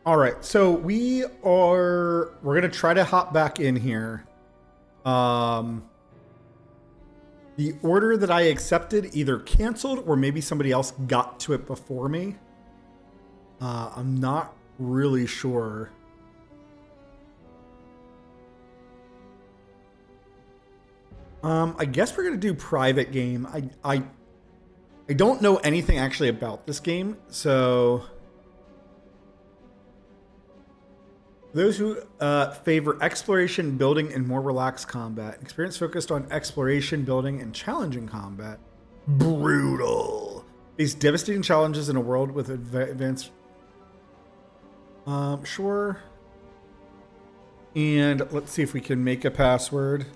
All right, so we're gonna try to hop back in here. Um, the order that I accepted either canceled or maybe somebody else got to it before me. I'm not really sure. I guess we're gonna do private game. I don't know anything actually about this game, so those who favor exploration, building, and more relaxed combat. Experience focused on exploration, building, and challenging combat. Brutal. These devastating challenges in a world with advanced. Sure. And let's see if we can make a password.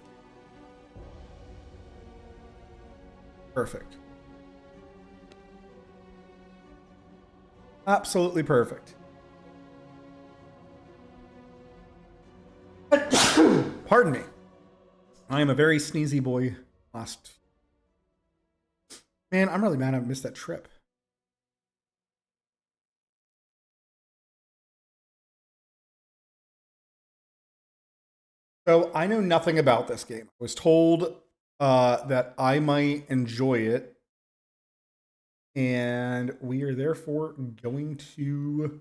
Perfect. Absolutely perfect. Pardon me. I am a very sneezy boy. Man, I'm really mad I missed that trip. So I know nothing about this game. I was told that I might enjoy it, and we are therefore going to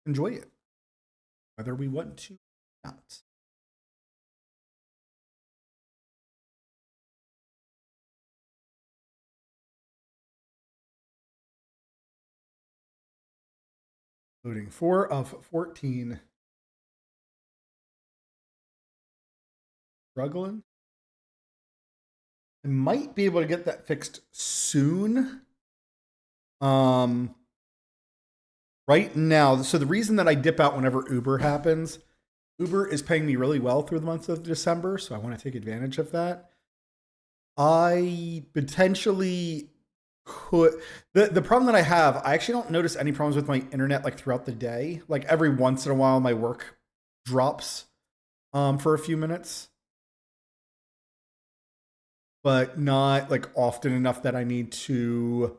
enjoy it, whether we want to or not. Loading 4 of 14. Struggling. I might be able to get that fixed soon. Right now, so the reason that I dip out whenever Uber happens, Uber is paying me really well through the month of December, so I want to take advantage of that. I potentially could. The problem that I have, I actually don't notice any problems with my internet like throughout the day. Like every once in a while, my work drops for a few minutes, but not like often enough that I need to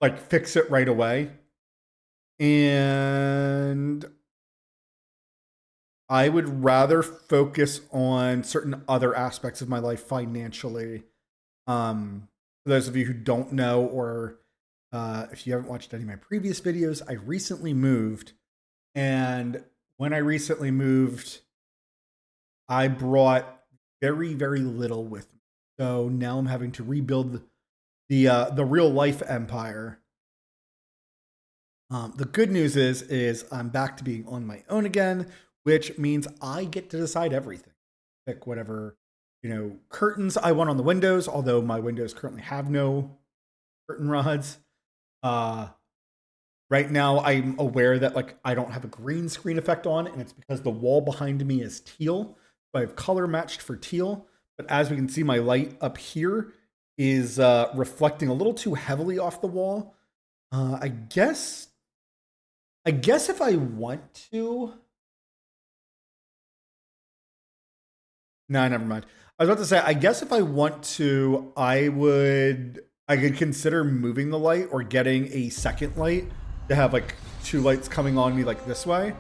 like fix it right away. And I would rather focus on certain other aspects of my life financially. For those of you who don't know, or if you haven't watched any of my previous videos, I recently moved. And when I recently moved, I brought very, very little with me. So now I'm having to rebuild the real life empire. The good news is I'm back to being on my own again, which means I get to decide everything. Pick whatever, curtains I want on the windows, although my windows currently have no curtain rods. Right now I'm aware that like I don't have a green screen effect on, and it's because the wall behind me is teal. So I've color matched for teal. But as we can see, my light up here is reflecting a little too heavily off the wall. I guess if I want to. No, never mind. I was about to say, I guess if I want to, I could consider moving the light or getting a second light to have like two lights coming on me like this way.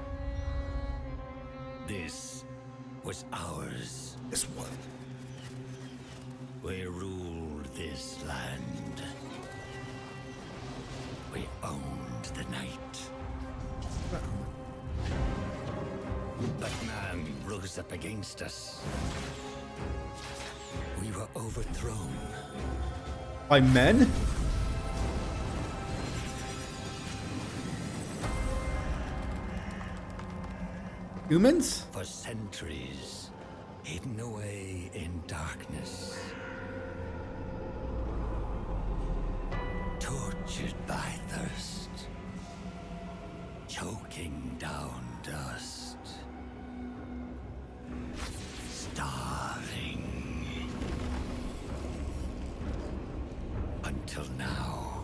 This was ours. This one. We ruled this land. We owned the night. But man rose up against us. We were overthrown. By men? Humans? For centuries, hidden away in darkness. Tortured by thirst. Choking down dust. Starving. Until now,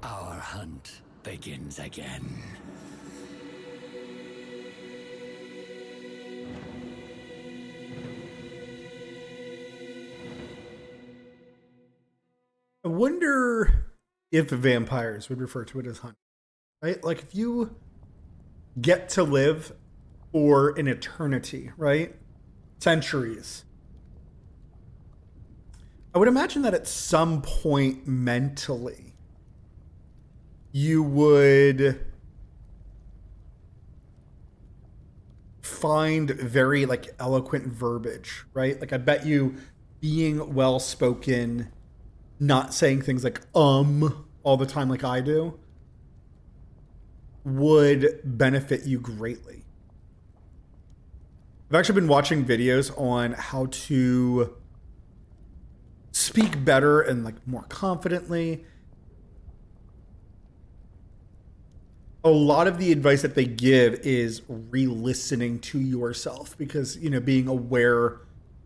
our hunt begins again. I wonder if vampires would refer to it as hunt. right? Like if you get to live for an eternity, right? Centuries. I would imagine that at some point mentally, you would find very like eloquent verbiage, right? Like I bet you being well spoken, not saying things like all the time like I do, would benefit you greatly. I've actually been watching videos on how to speak better and like more confidently. A lot of the advice that they give is re-listening to yourself because, you know, being aware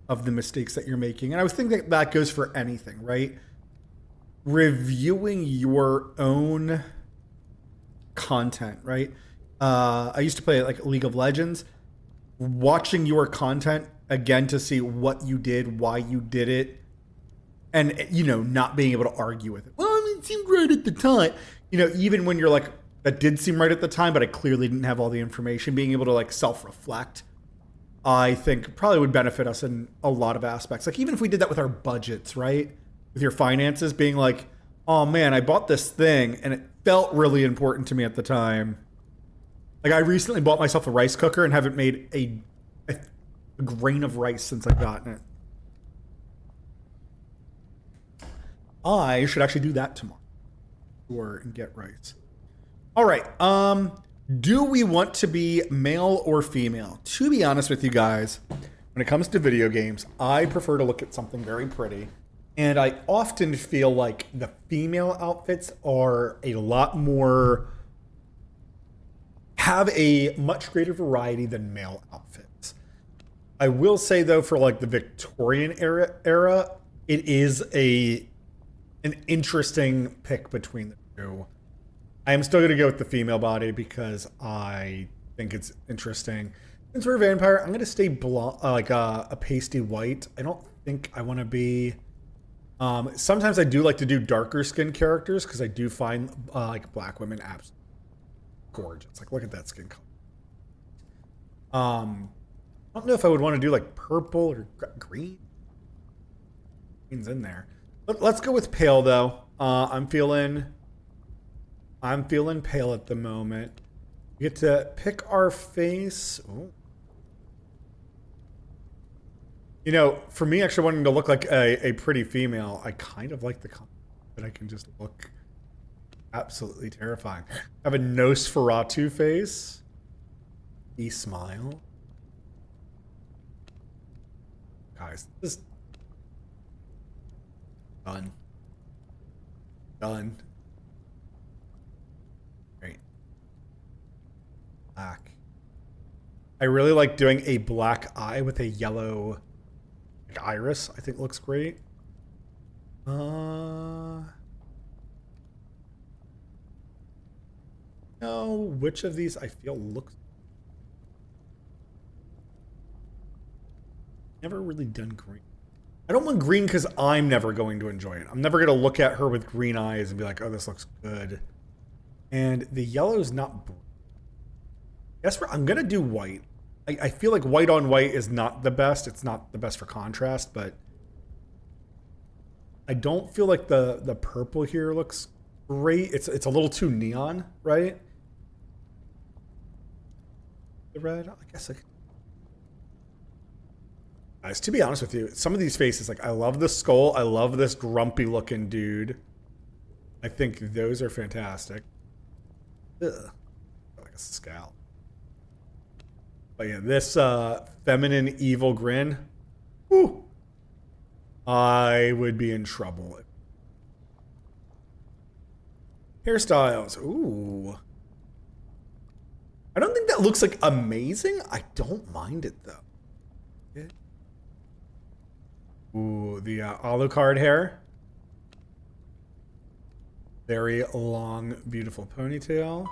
of the mistakes that you're making. And I was thinking that that goes for anything, right? Reviewing your own content, right? I used to play like League of Legends. Watching your content again to see what you did, why you did it, and, you know, not being able to argue with it. Well, I mean, it seemed right at the time. You know, even when you're like, that did seem right at the time, but I clearly didn't have all the information, being able to like self-reflect, I think probably would benefit us in a lot of aspects. Like even if we did that with our budgets, right? With your finances, being like, oh man, I bought this thing and it felt really important to me at the time. Like I recently bought myself a rice cooker and haven't made a grain of rice since I've gotten it. I should actually do that tomorrow. Or and get rice. All right. Do we want to be male or female? To be honest with you guys, when it comes to video games, I prefer to look at something very pretty. And I often feel like the female outfits are a lot more, have a much greater variety than male outfits. I will say though, for like the Victorian era, it is an interesting pick between the two. I am still going to go with the female body because I think it's interesting. Since we're a vampire, I'm going to stay like a pasty white. I don't think I want to be... sometimes I do like to do darker skin characters because I do find like black women absolutely gorgeous. Like, look at that skin color. I don't know if I would want to do like purple or green. Green's in there. Let's go with pale though. I'm feeling pale at the moment. We get to pick our face. Ooh. You know, for me actually wanting to look like a pretty female, I kind of like the concept that I can just look absolutely terrifying. I have a Nosferatu face. E smile. Guys, this is done. Done. Great. Black. I really like doing a black eye with a yellow like, iris. I think looks great. No, which of these I feel looks... Never really done green. I don't want green because I'm never going to enjoy it. I'm never going to look at her with green eyes and be like, oh, this looks good. And the yellow is not... Guess what? I'm going to do white. I feel like white on white is not the best. It's not the best for contrast, but I don't feel like the purple here looks great. It's a little too neon, right? The red, I guess I could... Guys, to be honest with you, some of these faces, like I love the skull. I love this grumpy looking dude. I think those are fantastic. Ugh. Like a scowl. But yeah, this feminine evil grin. Whew. I would be in trouble. Hairstyles. Ooh. I don't think that looks like amazing. I don't mind it though. Okay. Ooh, the Alucard hair. Very long, beautiful ponytail.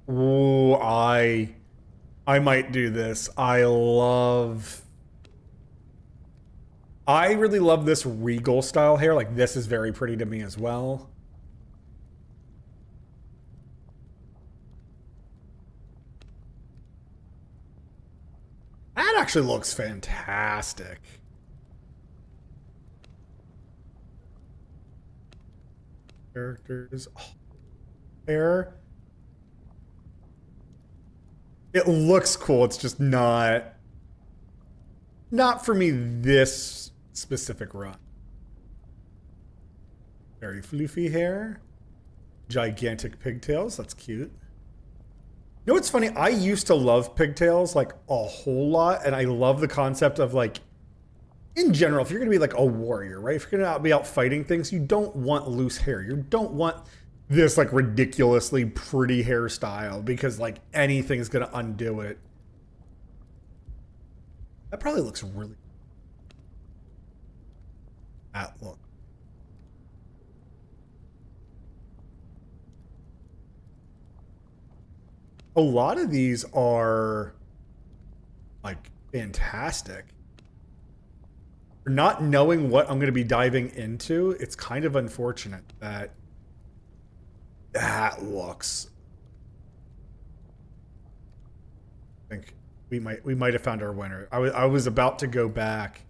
Ooh, I might do this. I love I really love this regal style hair. Like this is very pretty to me as well. That actually looks fantastic. Characters. Oh, hair. It looks cool. It's just not for me this specific run. Very floofy hair. Gigantic pigtails. That's cute. You know what's funny? I used to love pigtails like a whole lot, and I love the concept of like, in general, if you're gonna be like a warrior, right? If you're gonna be out fighting things, you don't want loose hair. You don't want this like ridiculously pretty hairstyle because like anything's gonna undo it. That probably looks really. That look. A lot of these are like fantastic. Not knowing what I'm going to be diving into, it's kind of unfortunate that that looks. I think we might have found our winner. I was about to go back.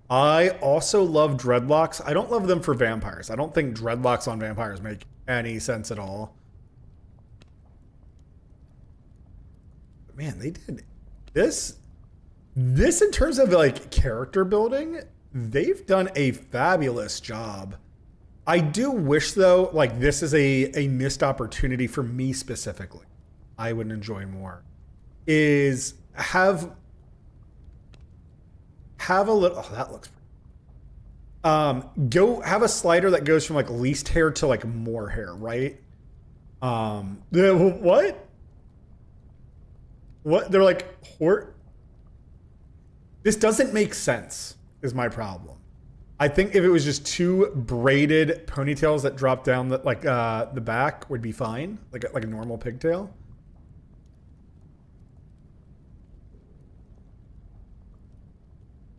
I also love dreadlocks. I don't love them for vampires. I don't think dreadlocks on vampires make any sense at all. But man, they did this in terms of like character building, they've done a fabulous job. I do wish though, like this is a missed opportunity for me specifically. I would enjoy more is have a little. Oh, that looks pretty. Go have a slider that goes from like least hair to like more hair, right? What? What? They're like, this doesn't make sense, is my problem. I think if it was just two braided ponytails that drop down the back would be fine, like a normal pigtail.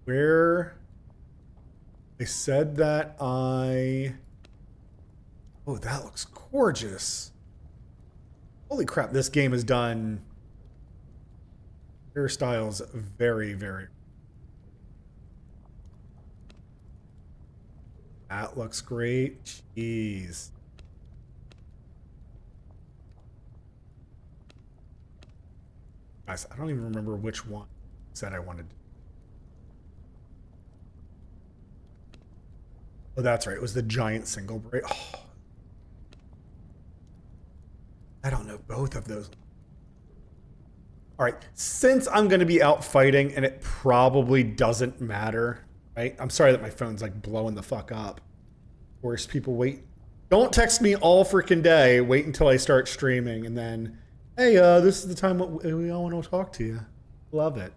Where I said that oh, that looks gorgeous. Holy crap, this game has done hairstyles very, very. That looks great. Jeez. Guys, I don't even remember which one said I wanted to. Oh, that's right. It was the giant single braid. Oh. I don't know both of those. All right. Since I'm going to be out fighting and it probably doesn't matter, right? I'm sorry that my phone's like blowing the fuck up. Of course, people wait. Don't text me all freaking day. Wait until I start streaming and then, hey, this is the time we all want to talk to you. Love it.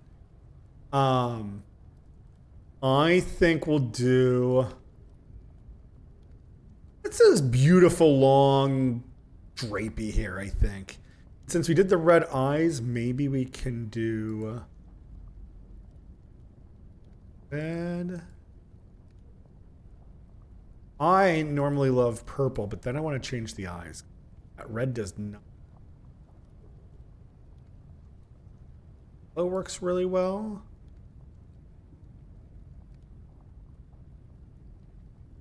I think we'll do. It's this beautiful long drapey hair, I think. Since we did the red eyes, maybe we can do red. I normally love purple, but then I want to change the eyes. That red does not. Yellow works really well.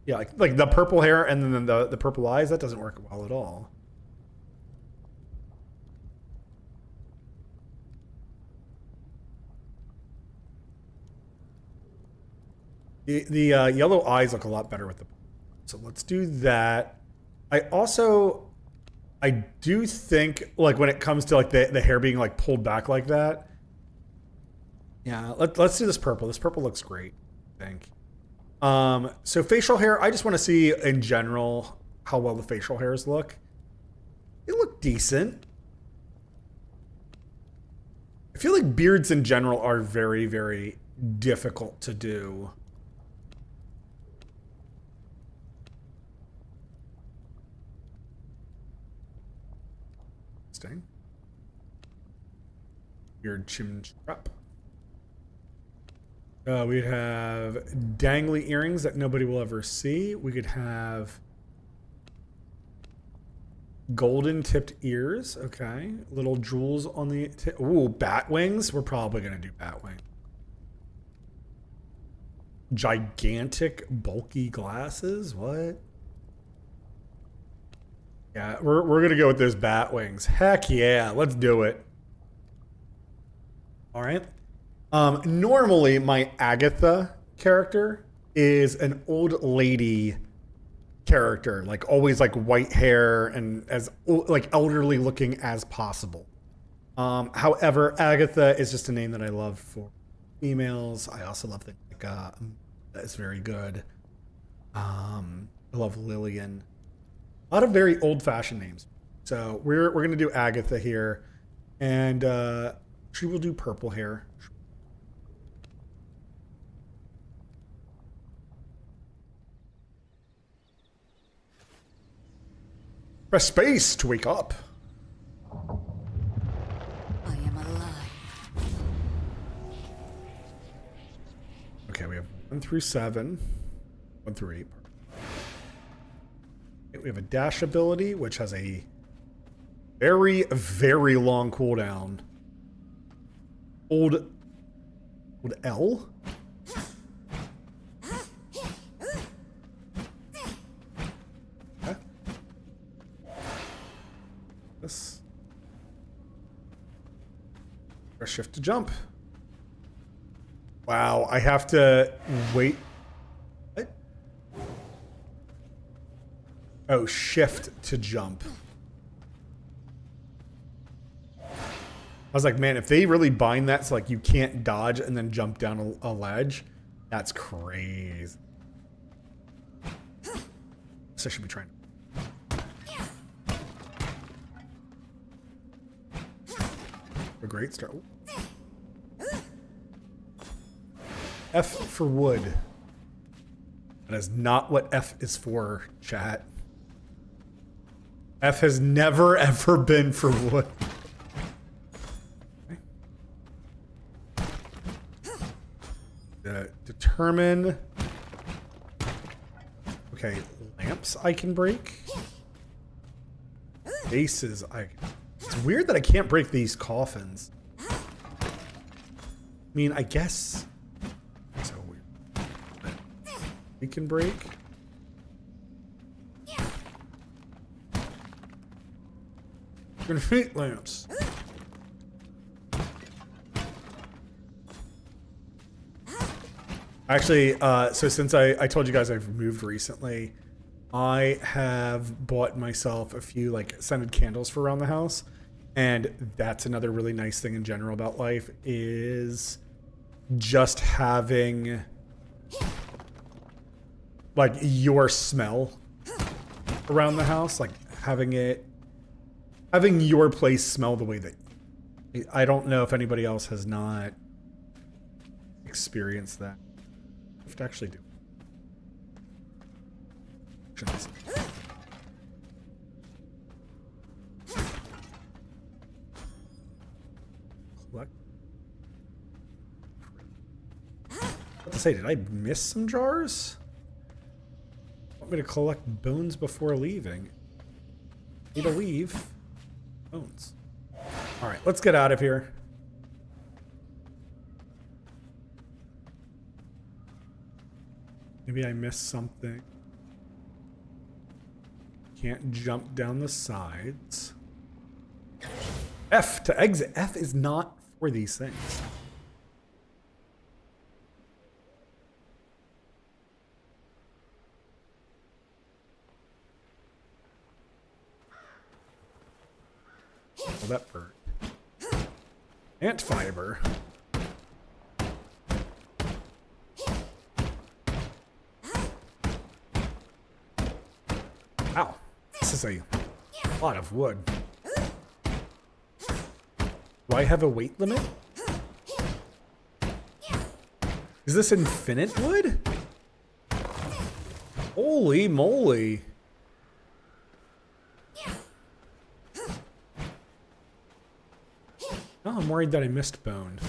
Yeah, like the purple hair and then the purple eyes, that doesn't work well at all. The yellow eyes look a lot better with the. So let's do that. I do think like when it comes to like the hair being like pulled back like that. Yeah, let's do this purple. This purple looks great, I think. So facial hair, I just want to see in general how well the facial hairs look. They look decent. I feel like beards in general are very, very difficult to do. Interesting. Beard chin strap. We'd have dangly earrings that nobody will ever see. We could have golden tipped ears. Okay. Little jewels on the tip. Ooh, bat wings. We're probably going to do bat wings. Gigantic, bulky glasses. What? Yeah, we're going to go with those bat wings. Heck yeah. Let's do it. All right. Normally, my Agatha character is an old lady character, like always like white hair and as like elderly looking as possible. However, Agatha is just a name that I love for females. I also love the that is very good. I love Lillian. A lot of very old-fashioned names. So we're gonna do Agatha here, and she will do purple hair. Press space to wake up. I am alive. Okay, we have 1 through 7. 1 through 8. Okay, we have a dash ability, which has a very, very long cooldown. Old L? Okay. This. Press shift to jump. Wow, I have to wait. What? Oh, shift to jump. I was like, man, if they really bind that so like you can't dodge and then jump down a ledge, that's crazy. So I should be trying. A great start. F for wood. That is not what F is for, chat. F has never ever been for wood. Okay. Determine. Okay, lamps I can break. Bases I. It's weird that I can't break these coffins. I mean, I guess. So weird. We can break. Infinite lamps. Actually, so since I told you guys I've moved recently, I have bought myself a few like scented candles for around the house. And that's another really nice thing in general about life is just having like your smell around the house, like having your place smell the way that I don't know if anybody else has not experienced that. I have to actually do. What to say? Did I miss some jars? Want me to collect bones before leaving? Need to leave. Bones. All right, let's get out of here. Maybe I missed something. Can't jump down the sides. F to exit. F is not for these things. Well, that bird. Ant fiber. Ow. This is a lot of wood. Do I have a weight limit? Is this infinite wood? Holy moly. Oh, I'm worried that I missed bone.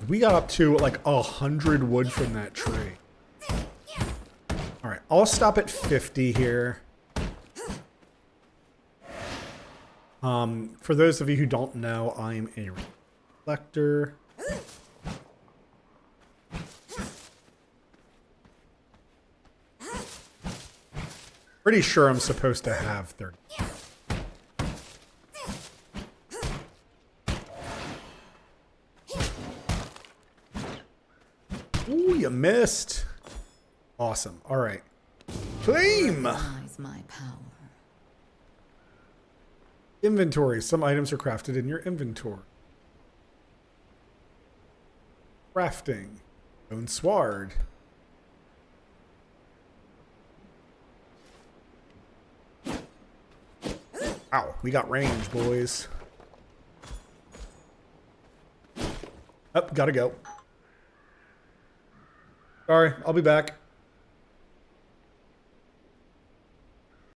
We got up to like 100 wood from that tree. All right, I'll stop at 50 here. For those of you who don't know, I'm a reflector. Pretty sure I'm supposed to have 30. Ooh, you missed. Awesome. All right. Claim. Recognize my power. Inventory. Some items are crafted in your inventory. Crafting. Bone sword. Ow, we got range, boys. Up, gotta go. Sorry, I'll be back.